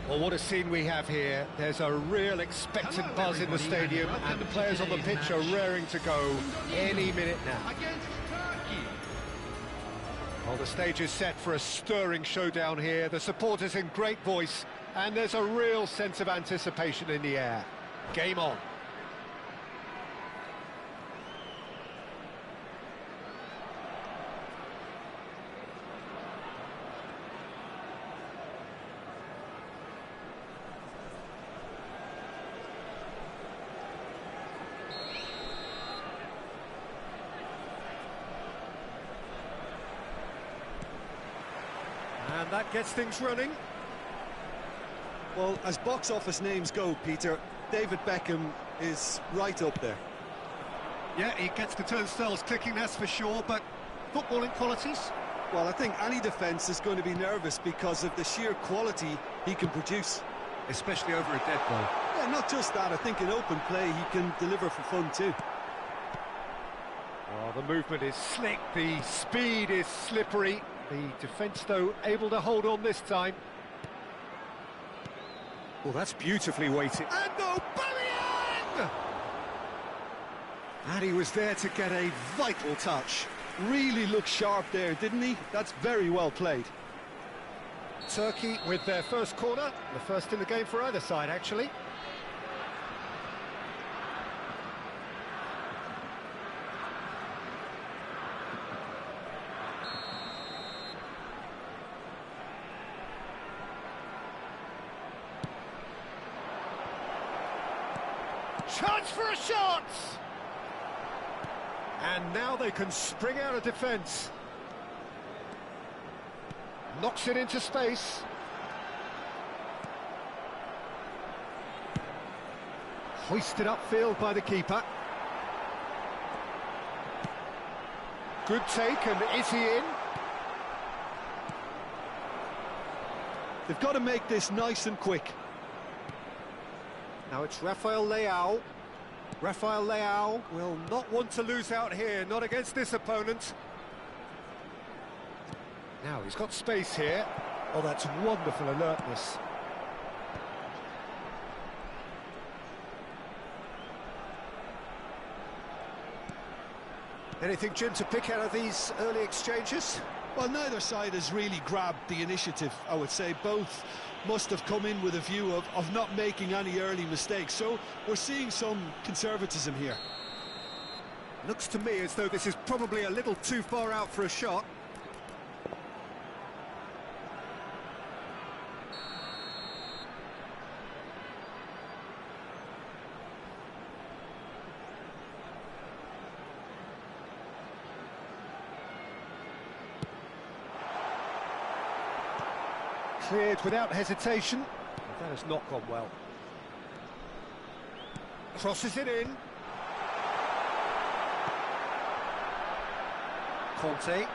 Well, what a scene we have here. There's a real expectant buzz in the stadium, and the players on the pitch are raring to go any minute now. Well, the stage is set for a stirring showdown here. The supporters in great voice, and there's a real sense of anticipation in the air. Game on. And that gets things running. Well, as box office names go, Peter, David Beckham is right up there. Yeah, he gets the turnstiles clicking, that's for sure, but footballing qualities? Well, I think any defence is going to be nervous because of the sheer quality he can produce. Especially over a dead ball. Yeah, not just that, I think in open play he can deliver for fun too. Oh, the movement is slick, the speed is slippery. The defence, though, able to hold on this time. Well, that's beautifully weighted. And Aubameyang! And he was there to get a vital touch. Really looked sharp there, didn't he? That's very well played. Turkey with their first corner, the first in the game for either side, actually. Chance for a shot! And now they can spring out of defence. Knocks it into space. Hoisted upfield by the keeper. Good take, and is he in? They've got to make this nice and quick. Now it's Rafael Leao. Rafael Leao will not want to lose out here, not against this opponent. Now he's got space here. Oh, that's wonderful alertness. Anything, Jim, to pick out of these early exchanges? Well, neither side has really grabbed the initiative, I would say. Both must have come in with a view of not making any early mistakes. So we're seeing some conservatism here. Looks to me as though this is probably a little too far out for a shot. Cleared without hesitation. That has not gone well. Crosses it in. Conte.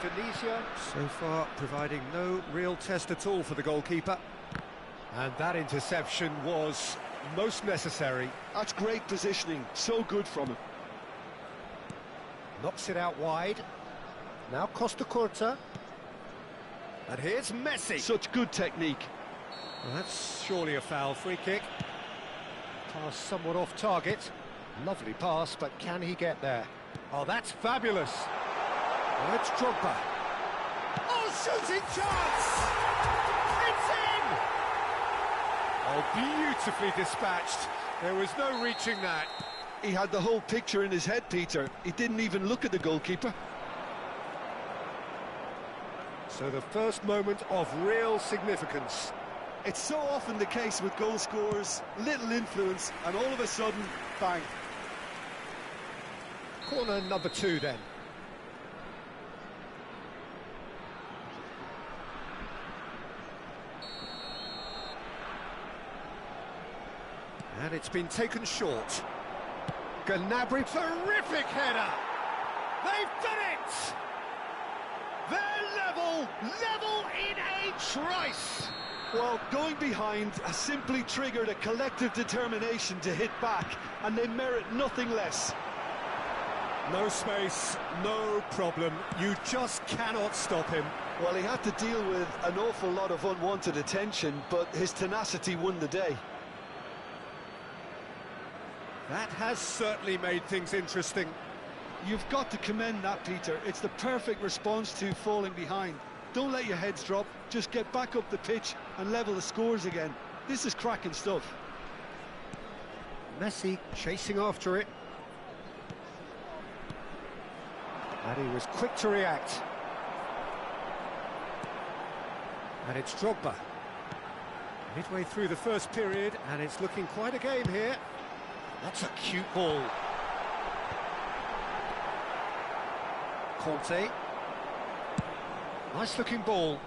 Indonesia so far providing no real test at all for the goalkeeper. And that interception was most necessary. That's great positioning, so good from him. Knocks it out wide. Now Costa Curta. And here's Messi. Such good technique. Well, that's surely a foul. Free kick. Pass somewhat off target. Lovely pass, but can he get there? Oh, that's fabulous. Well, it's Drogba. Oh, shooting chance! It's in! Oh, beautifully dispatched. There was no reaching that. He had the whole picture in his head, Peter. He didn't even look at the goalkeeper. So the first moment of real significance. It's so often the case with goal scorers, little influence, and all of a sudden, bang. Corner number 2 then. And it's been taken short. Gnabry, terrific header! They've done it! They're level in a trice! Well, going behind has simply triggered a collective determination to hit back, and they merit nothing less. No space, no problem. You just cannot stop him. Well, he had to deal with an awful lot of unwanted attention, but his tenacity won the day. That has certainly made things interesting. You've got to commend that, Peter. It's the perfect response to falling behind. Don't let your heads drop, just get back up the pitch and level the scores again. This is cracking stuff. Messi chasing after it. And he was quick to react. And it's Drogba. Midway through the first period, and it's looking quite a game here. That's a cute ball. Conte. Nice looking ball.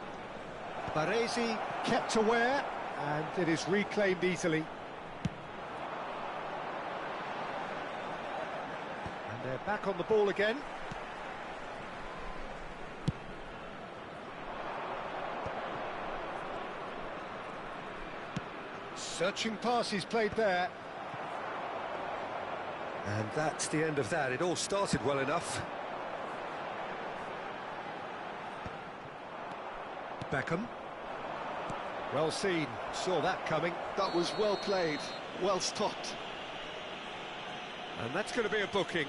Baresi kept aware, and it is reclaimed easily. And they're back on the ball again. Searching pass he's played there. And that's the end of that. It all started well enough. Beckham. Well seen, saw that coming. That was well played, well stopped. And that's going to be a booking.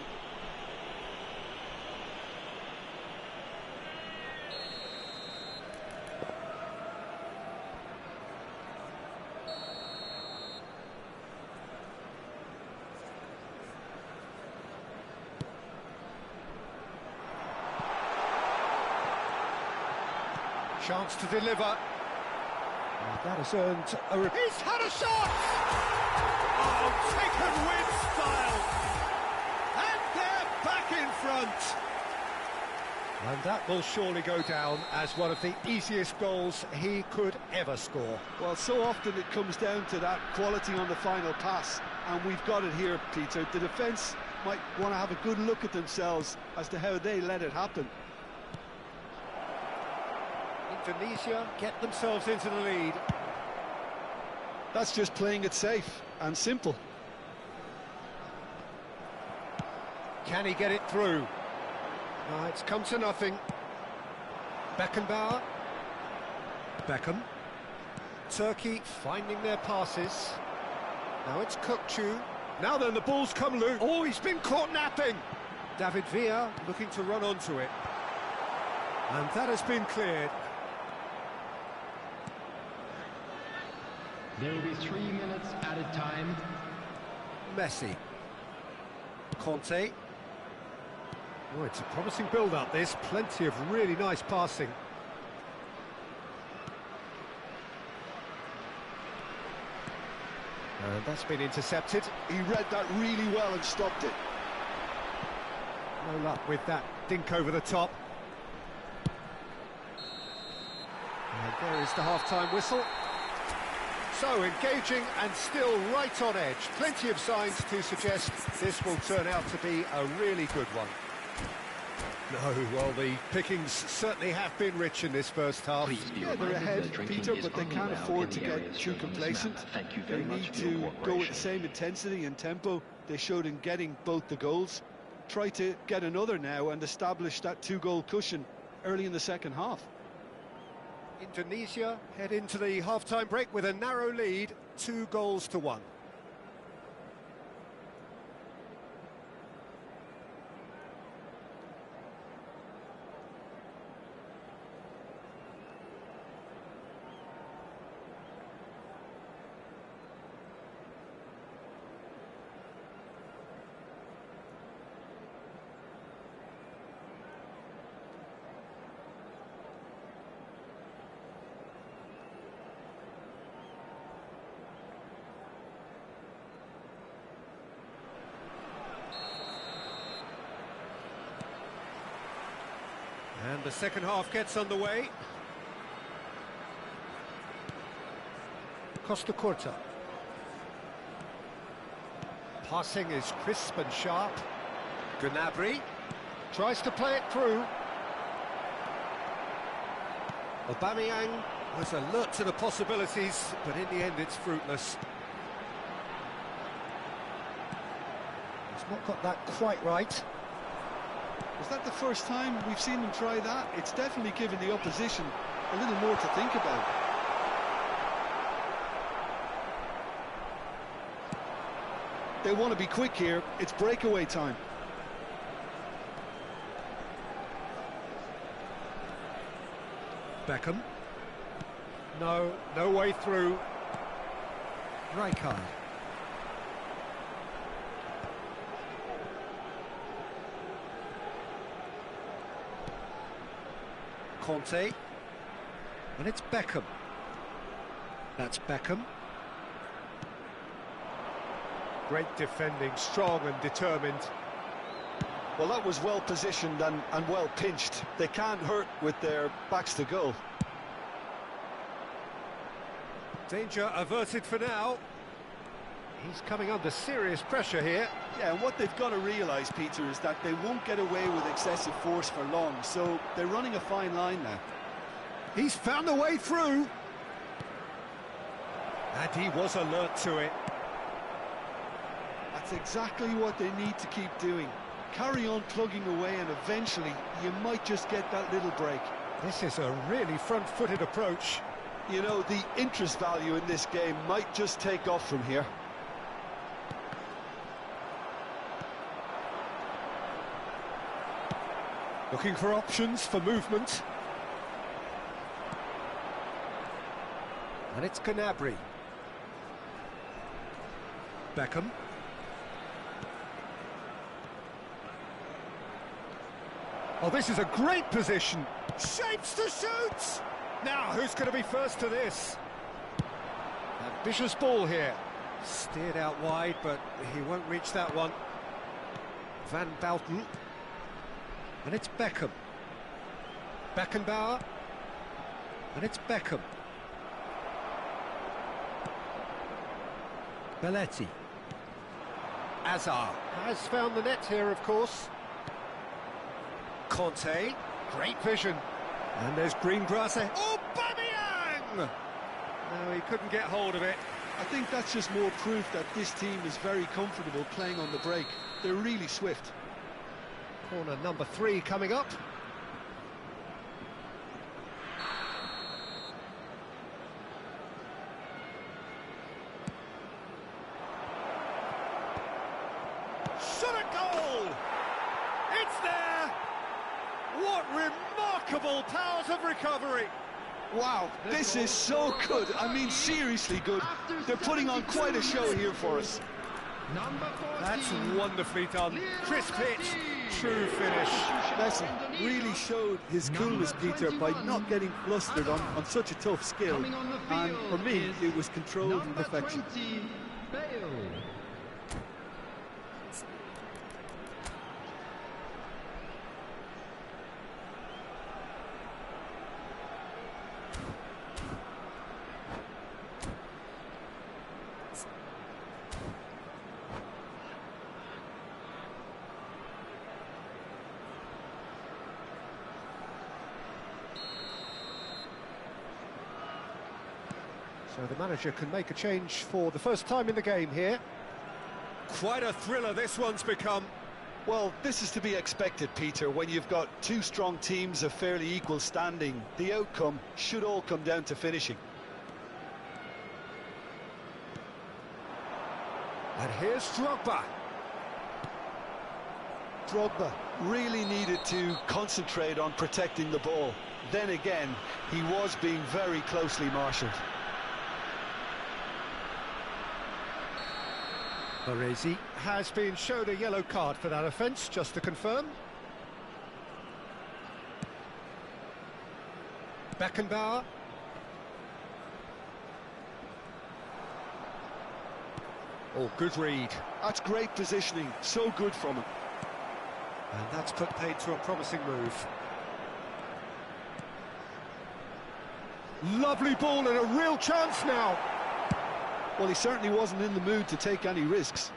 Chance to deliver. And that has earned a... He's had a shot! Oh, taken with style! And they're back in front! And that will surely go down as one of the easiest goals he could ever score. Well, so often it comes down to that quality on the final pass, and we've got it here, Peter. The defence might want to have a good look at themselves as to how they let it happen. Indonesia get themselves into the lead. That's just playing it safe and simple. Can he get it through? It's come to nothing. Beckenbauer. Beckham. Turkey finding their passes. Now it's Kukçu. Now then, the ball's come loose. Oh, he's been caught napping. David Villa looking to run onto it. And that has been cleared. There will be 3 minutes added time. Messi. Conte. Oh, it's a promising build-up, this. Plenty of really nice passing. And that's been intercepted. He read that really well and stopped it. No luck with that dink over the top. And there is the half-time whistle. So engaging and still right on edge. Plenty of signs to suggest this will turn out to be a really good one. No, well, the pickings certainly have been rich in this first half. Yeah, they're ahead, Peter, but they can't afford to get too complacent. They need to go with the same intensity and tempo they showed in getting both the goals. Try to get another now and establish that two-goal cushion early in the second half. Indonesia head into the half-time break with a narrow lead, 2-1. And the second half gets underway. Costa Curta. Passing is crisp and sharp. Gnabry tries to play it through. Aubameyang was alert to the possibilities, but in the end it's fruitless. He's not got that quite right. Is that the first time we've seen them try that? It's definitely given the opposition a little more to think about. They want to be quick here. It's breakaway time. Beckham. No way through. Rijkaard. Conte. And it's Beckham. That's Beckham. Great defending, strong and determined. Well, that was well positioned and well pinched. They can't hurt with their backs to goal. Danger averted for now. He's coming under serious pressure here. Yeah, and what they've got to realise, Peter, is that they won't get away with excessive force for long, so they're running a fine line now. He's found a way through. And he was alert to it. That's exactly what they need to keep doing. Carry on plugging away, and eventually you might just get that little break. This is a really front-footed approach. You know, the interest value in this game might just take off from here. Looking for options for movement. And it's Gnabry. Beckham. Oh, this is a great position. Shapes to shoot! Now, who's going to be first to this? Ambitious ball here. Steered out wide, but he won't reach that one. Van Bouten. And it's Beckham. Beckenbauer. And it's Beckham. Belletti. Hazard has found the net here, of course. Conte, great vision. And there's green grass ahead. Oh, Aubameyang! No, he couldn't get hold of it. I think that's just more proof that this team is very comfortable playing on the break. They're really swift. Corner number 3 coming up. Shot a goal! It's there! What remarkable powers of recovery! Wow, this is so good. I mean, seriously good. They're putting on quite a show here for us. That's wonderfully done. Crisp hit, true finish. Messi really showed his coolness, Peter, by not getting flustered on such a tough skill. And for me, it was controlled in perfection. So the manager can make a change for the first time in the game here. Quite a thriller this one's become. Well, this is to be expected, Peter. When you've got two strong teams of fairly equal standing, the outcome should all come down to finishing. And here's Drogba. Drogba really needed to concentrate on protecting the ball. Then again, he was being very closely marshalled. Baresi has been shown a yellow card for that offence, just to confirm. Beckenbauer. Oh, good read. That's great positioning, so good from him. And that's put paid to a promising move. Lovely ball and a real chance now. Well, he certainly wasn't in the mood to take any risks.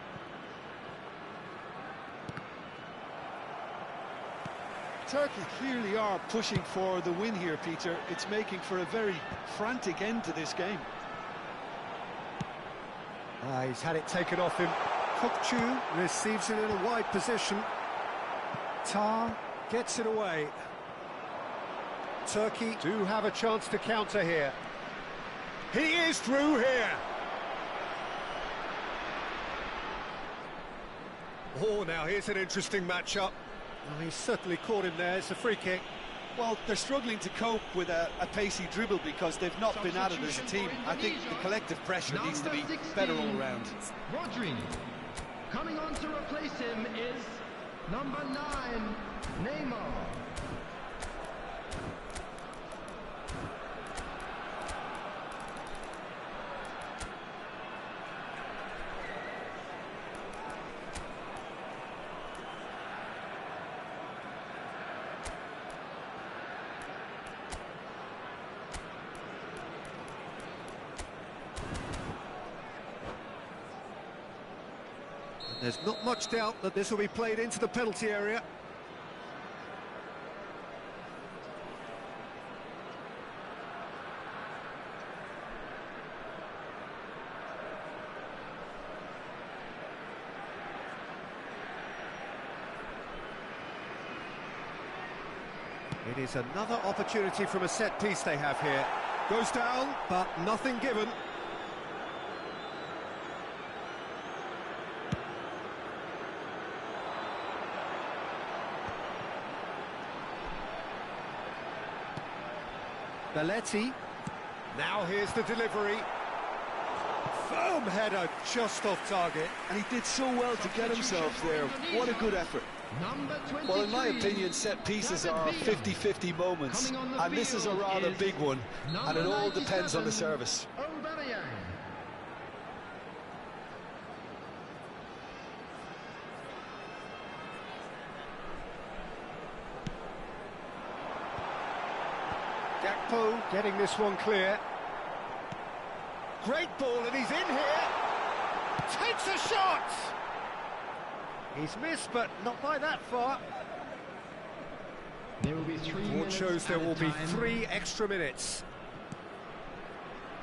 Turkey clearly are pushing for the win here, Peter. It's making for a very frantic end to this game. He's had it taken off him. Kokchu receives it in a wide position. Tar Gets it away. Turkey do have a chance to counter here. He is through here. Oh, now here's an interesting matchup. Well, he's certainly caught him there. It's a free kick. Well, they're struggling to cope with a pacey dribble because they've not been at it as a team. I think the collective pressure needs to be better all around. Rodri. Coming on to replace him is number 9, Neymar. There's not much doubt that this will be played into the penalty area. It is another opportunity from a set piece they have here. Goes down, but nothing given. Belletti. Now here's the delivery. Firm header, just off target. And he did so well to get himself there. What a good effort. Well, in my opinion, set pieces are 50-50 moments, and this is a rather big one, and it all depends on the service. Gakpo getting this one clear. Great ball, and he's in here. Takes a shot. He's missed, but not by that far. There will be 3 Board minutes shows there will be time. 3 extra minutes.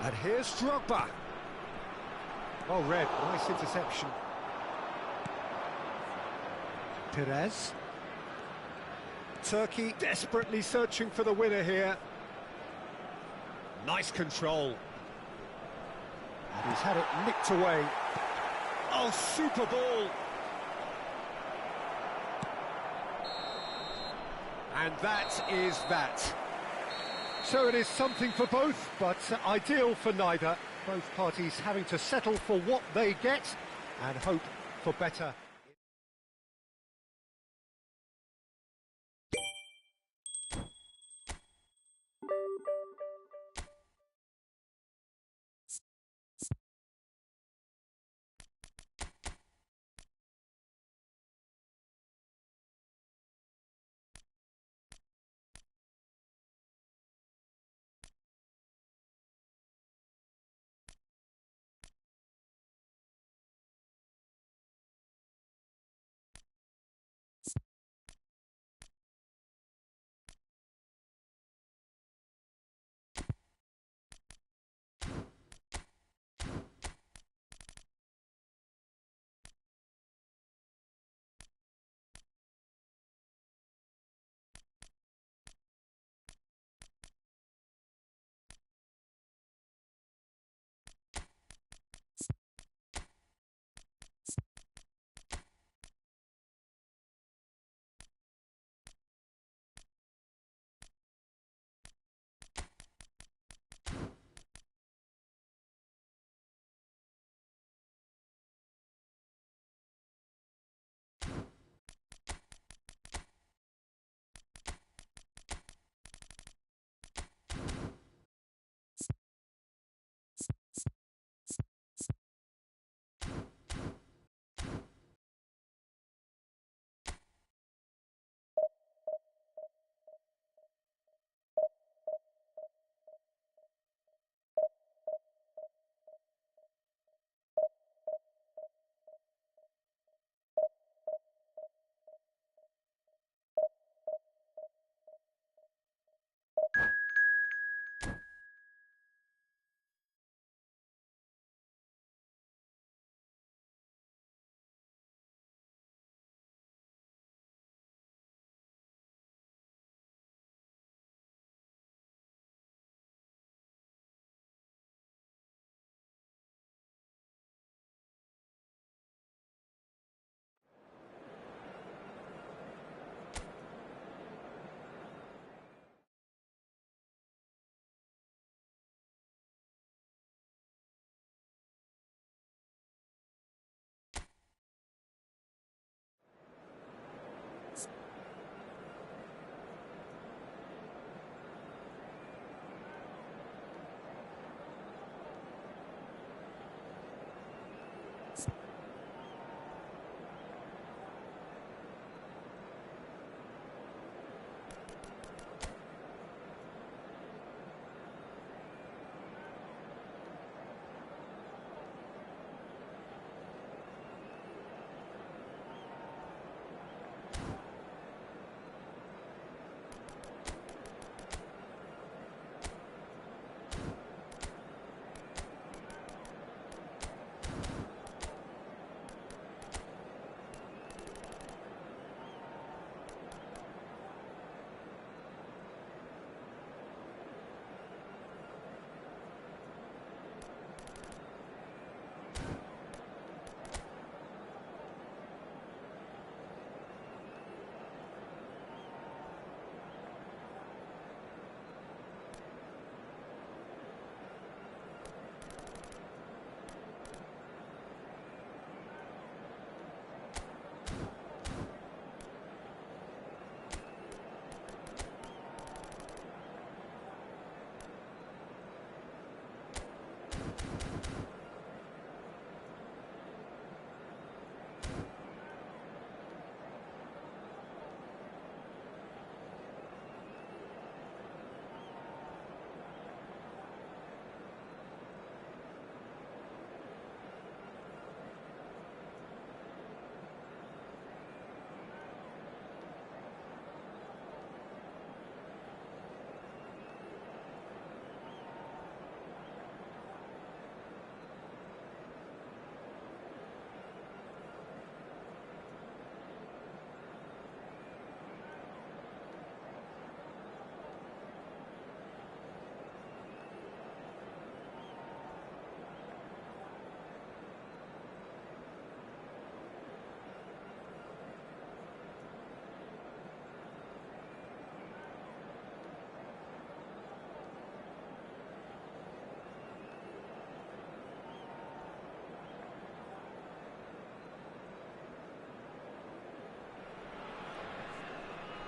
And here's Drogba. Oh, red. Nice interception. Perez. Turkey desperately searching for the winner here. Nice control. And he's had it nicked away. Oh, super ball. And that is that. So it is something for both, but ideal for neither. Both parties having to settle for what they get and hope for better.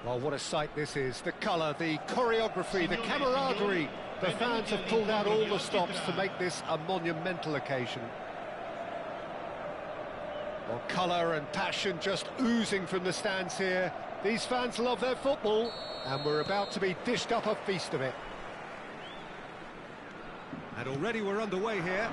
Well, what a sight this is. The colour, the choreography, the camaraderie. The fans have pulled out all the stops to make this a monumental occasion. Well, colour and passion just oozing from the stands here. These fans love their football, and we're about to be dished up a feast of it. And already we're underway here.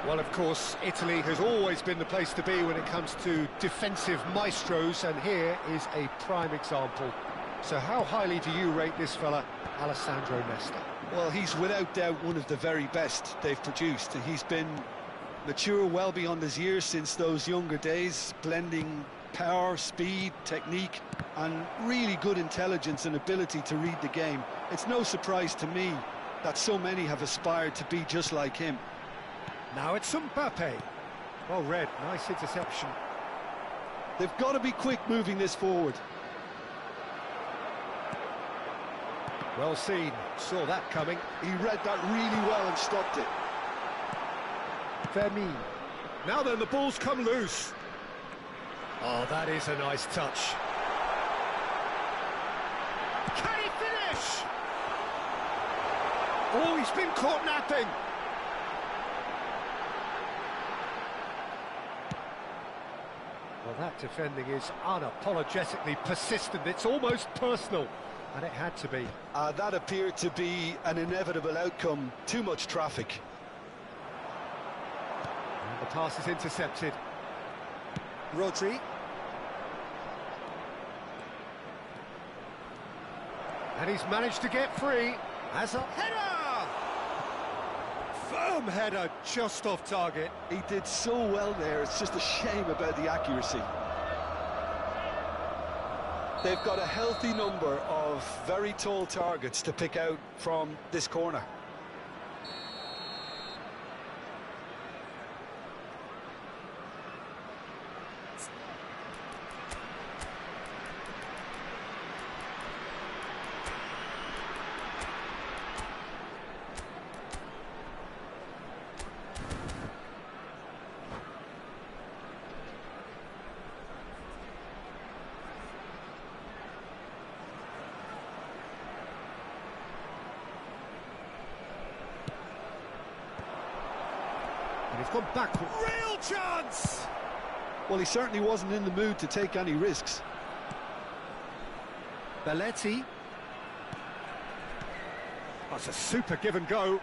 Well, of course, Italy has always been the place to be when it comes to defensive maestros, and here is a prime example. So how highly do you rate this fella, Alessandro Nesta? Well, he's without doubt one of the very best they've produced. He's been mature well beyond his years since those younger days, blending power, speed, technique, and really good intelligence and ability to read the game. It's no surprise to me that so many have aspired to be just like him. Now it's Mbappe. Well read, nice interception. They've got to be quick moving this forward. Well seen, saw that coming. He read that really well and stopped it. Fermin. Now then, the ball's come loose. Oh, that is a nice touch. Can he finish? Oh, he's been caught napping. Well, that defending is unapologetically persistent. It's almost personal, and it had to be. That appeared to be an inevitable outcome. Too much traffic. And the pass is intercepted. Rodri. And he's managed to get free. As a header! Firm header, just off target. He did so well there, it's just a shame about the accuracy. They've got a healthy number of very tall targets to pick out from this corner. And he's gone backward. Real chance! Well, he certainly wasn't in the mood to take any risks. Belletti. That's a super give and go.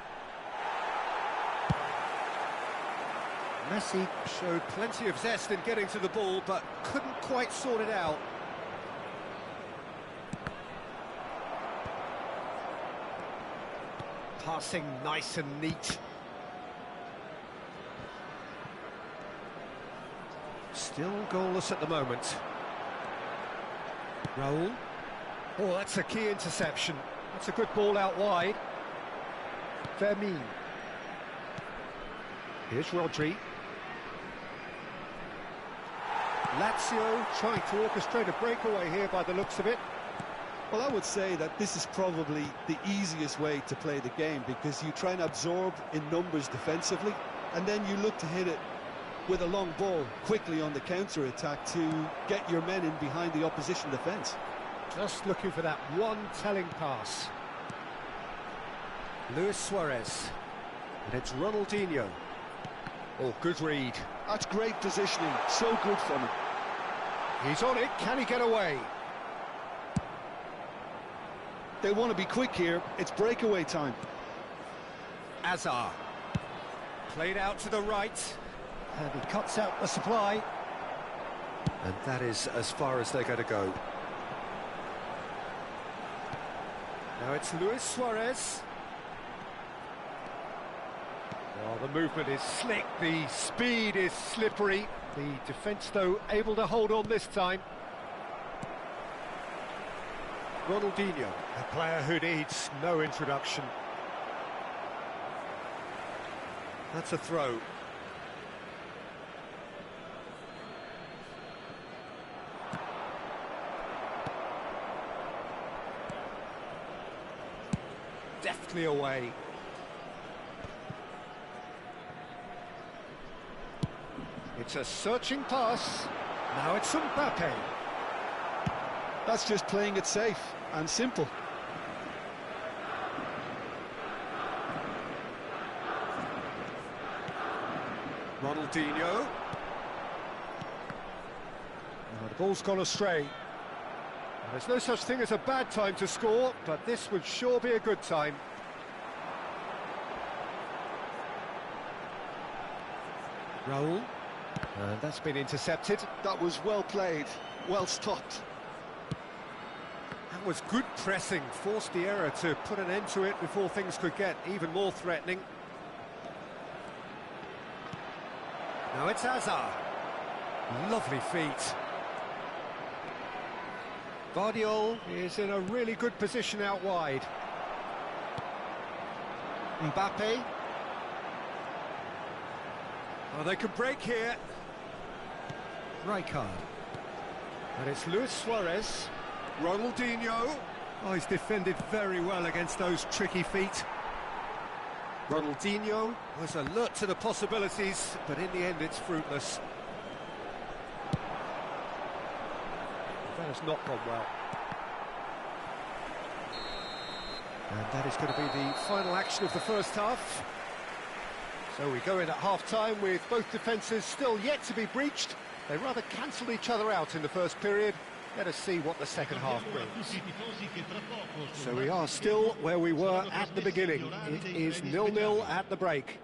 Messi showed plenty of zest in getting to the ball, but couldn't quite sort it out. Passing nice and neat. Still goalless at the moment. Raul. Oh, that's a key interception. That's a good ball out wide. Fermin. Here's Rodri. Lazio trying to orchestrate a breakaway here by the looks of it. Well, I would say that this is probably the easiest way to play the game, because you try and absorb in numbers defensively, and then you look to hit it with a long ball quickly on the counter-attack to get your men in behind the opposition defence. Just looking for that one telling pass. Luis Suarez. And it's Ronaldinho. Oh, good read. That's great positioning, so good from him. He's on it, can he get away? They want to be quick here, it's breakaway time. Azar. Played out to the right. And he cuts out the supply. And that is as far as they're going to go. Now it's Luis Suarez. Well, the movement is slick, the speed is slippery. The defence, though, able to hold on this time. Ronaldinho, a player who needs no introduction. That's a throw. Deftly away. It's a searching pass. Now it's Mbappe. That's just playing it safe and simple. Ronaldinho. The ball's gone astray. There's no such thing as a bad time to score, but this would sure be a good time. Raul. And that's been intercepted. That was well played, well stopped. That was good pressing, forced the error to put an end to it before things could get even more threatening. Now it's Hazard. Lovely feet. Guardiola is in a really good position out wide. Mbappe. Oh, they can break here. Rijkaard. And it's Luis Suarez. Ronaldinho. Oh, he's defended very well against those tricky feet. Ronaldinho was alert to the possibilities, but in the end it's fruitless. That has not gone well. And that is going to be the final action of the first half. So we go in at half-time with both defences still yet to be breached. They rather cancelled each other out in the first period. Let us see what the second half brings. So we are still where we were at the beginning. It is 0-0 at the break.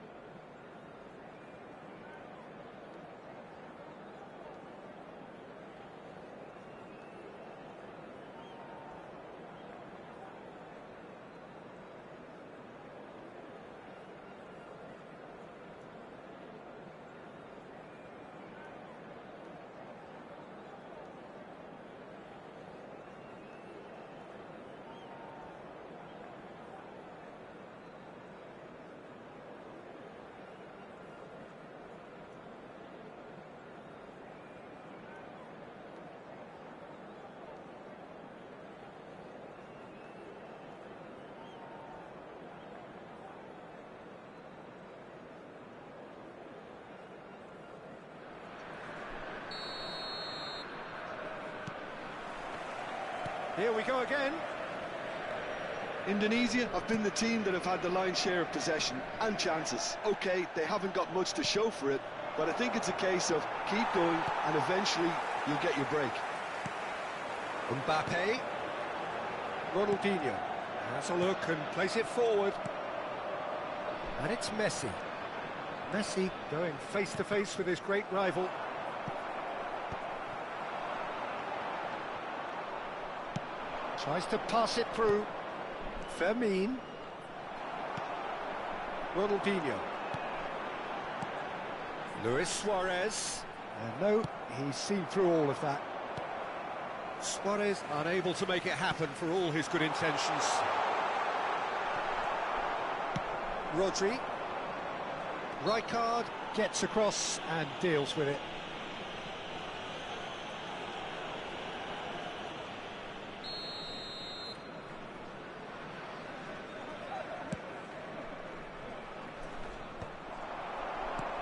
Here we go again. Indonesia have been the team that have had the lion's share of possession and chances. OK, they haven't got much to show for it, but I think it's a case of keep going and eventually you'll get your break. Mbappe. Ronaldinho. Has a look and plays it forward. And it's Messi. Messi going face-to-face with his great rival. Tries to pass it through. Fermin. Ronaldinho. Luis Suarez. And no, he's seen through all of that. Suarez unable to make it happen for all his good intentions. Rodri. Rijkaard gets across and deals with it.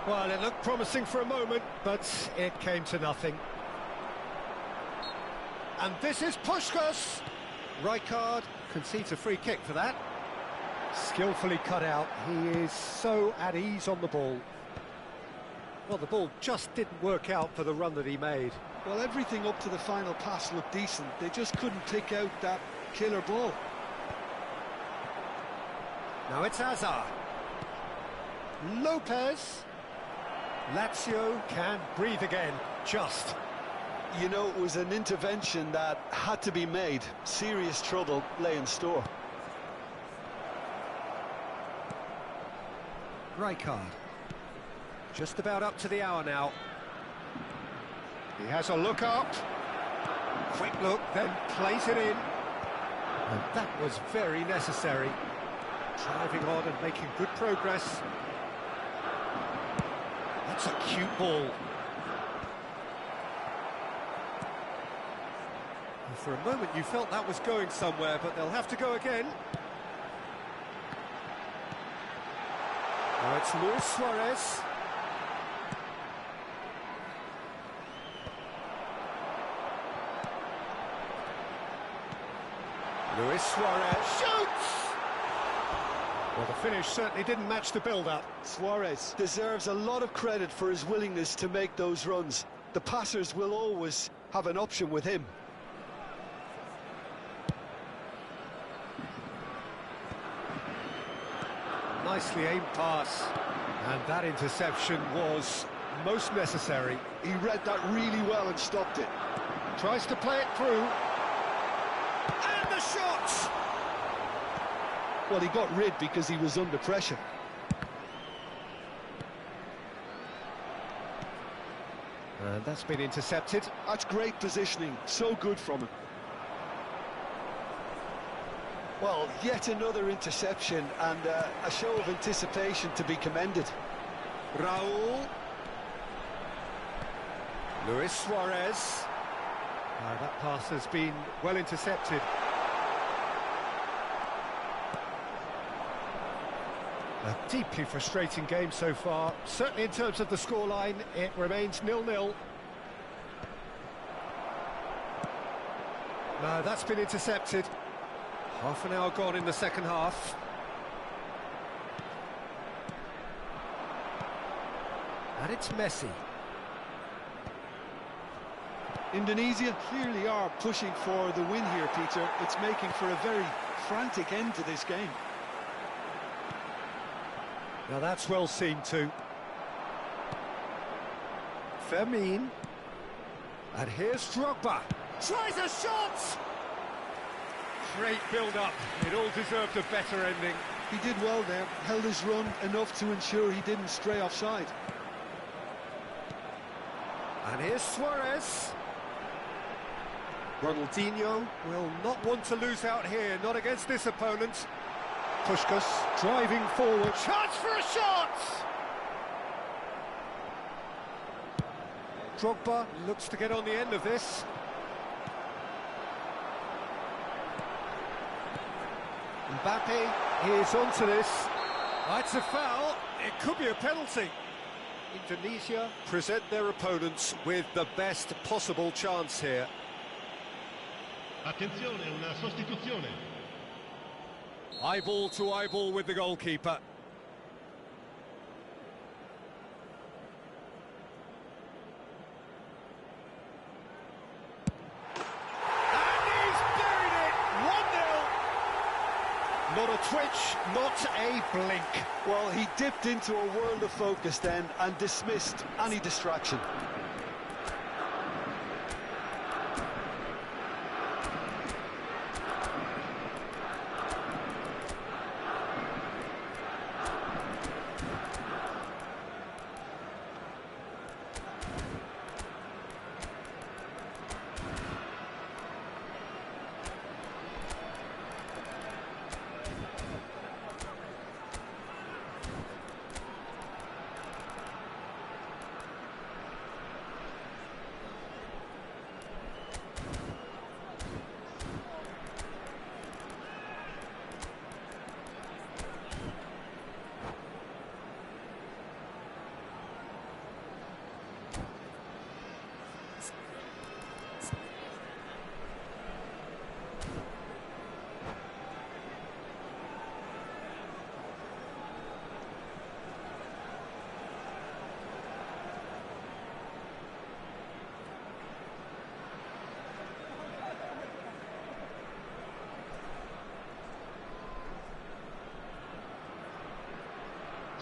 Well, it looked promising for a moment, but it came to nothing. And this is Puskás. Rijkaard concedes a free kick for that. Skillfully cut out. He is so at ease on the ball. Well, the ball just didn't work out for the run that he made. Well, everything up to the final pass looked decent. They just couldn't pick out that killer ball. Now it's Hazard. Lopez. Lazio can breathe again, just. You know, it was an intervention that had to be made. Serious trouble lay in store. Rijkaard. Just about up to the hour now. He has a look up. Quick look, then plays it in. And that was very necessary. Driving on and making good progress. That's a cute ball. And for a moment you felt that was going somewhere, but they'll have to go again. Now it's Luis Suarez. Luis Suarez shoots! Well, the finish certainly didn't match the build-up. Suarez deserves a lot of credit for his willingness to make those runs. The passers will always have an option with him. Nicely aimed pass. And that interception was most necessary. He read that really well and stopped it. Tries to play it through. And the shot! Well, he got rid because he was under pressure. And that's been intercepted. That's great positioning, so good from him. Well, yet another interception and a show of anticipation to be commended. Raul. Luis Suarez. That pass has been well intercepted. A deeply frustrating game so far. Certainly in terms of the scoreline, it remains 0-0. No, that's been intercepted. Half an hour gone in the second half. And it's Messi. Indonesia clearly are pushing for the win here, Peter. It's making for a very frantic end to this game. Now that's well seen too. Fermin. And here's Drogba. Tries a shot! Great build-up. It all deserved a better ending. He did well there, held his run enough to ensure he didn't stray offside. And here's Suarez. Ronaldinho will not want to lose out here, not against this opponent. Puskás driving forward. Chance for a shot! Drogba looks to get on the end of this. Mbappe is onto this. It's a foul. It could be a penalty. Indonesia present their opponents with the best possible chance here. Attenzione, una sostituzione. Eyeball to eyeball with the goalkeeper. And he's buried it! 1-0. Not a twitch, not a blink. Well, he dipped into a world of focus then and dismissed any distraction.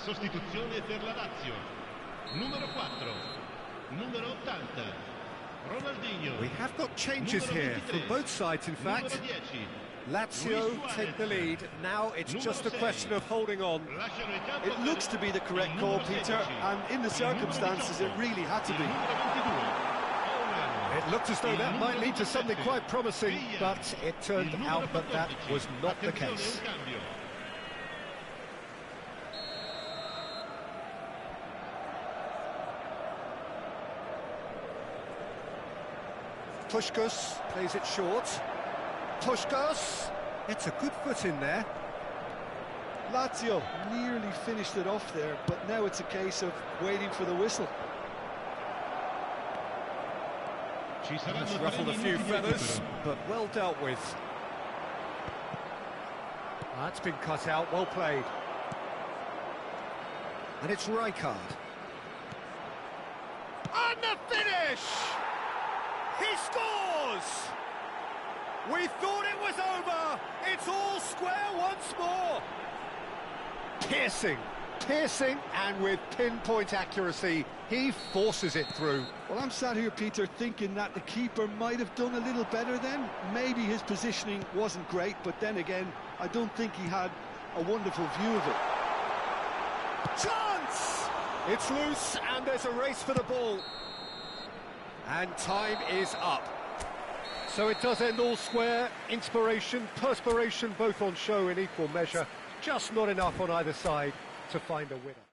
Sostituzione per la Lazio. Numero 4. Numero 80. Ronaldinho. We have got changes here from both sides, in fact. Lazio take the lead. Now it's just a question of holding on. It looks to be the correct call, Peter, and in the circumstances it really had to be. It looked as though that might lead to something quite promising, but it turned out that that was not the case. Puskás plays it short. Puskás, it's a good foot in there. Lazio nearly finished it off there, but now it's a case of waiting for the whistle. It's ruffled a few feathers, but well dealt with. That's been cut out, well played. And it's Rijkaard. And the finish! He scores! We thought it was over. It's all square once more. Piercing, and with pinpoint accuracy, he forces it through. Well, I'm sat here, Peter, thinking that the keeper might have done a little better then. Maybe his positioning wasn't great, but then again, I don't think he had a wonderful view of it. Chance! It's loose, and there's a race for the ball. And time is up. So it does end all square. Inspiration, perspiration, both on show in equal measure. Just not enough on either side to find a winner.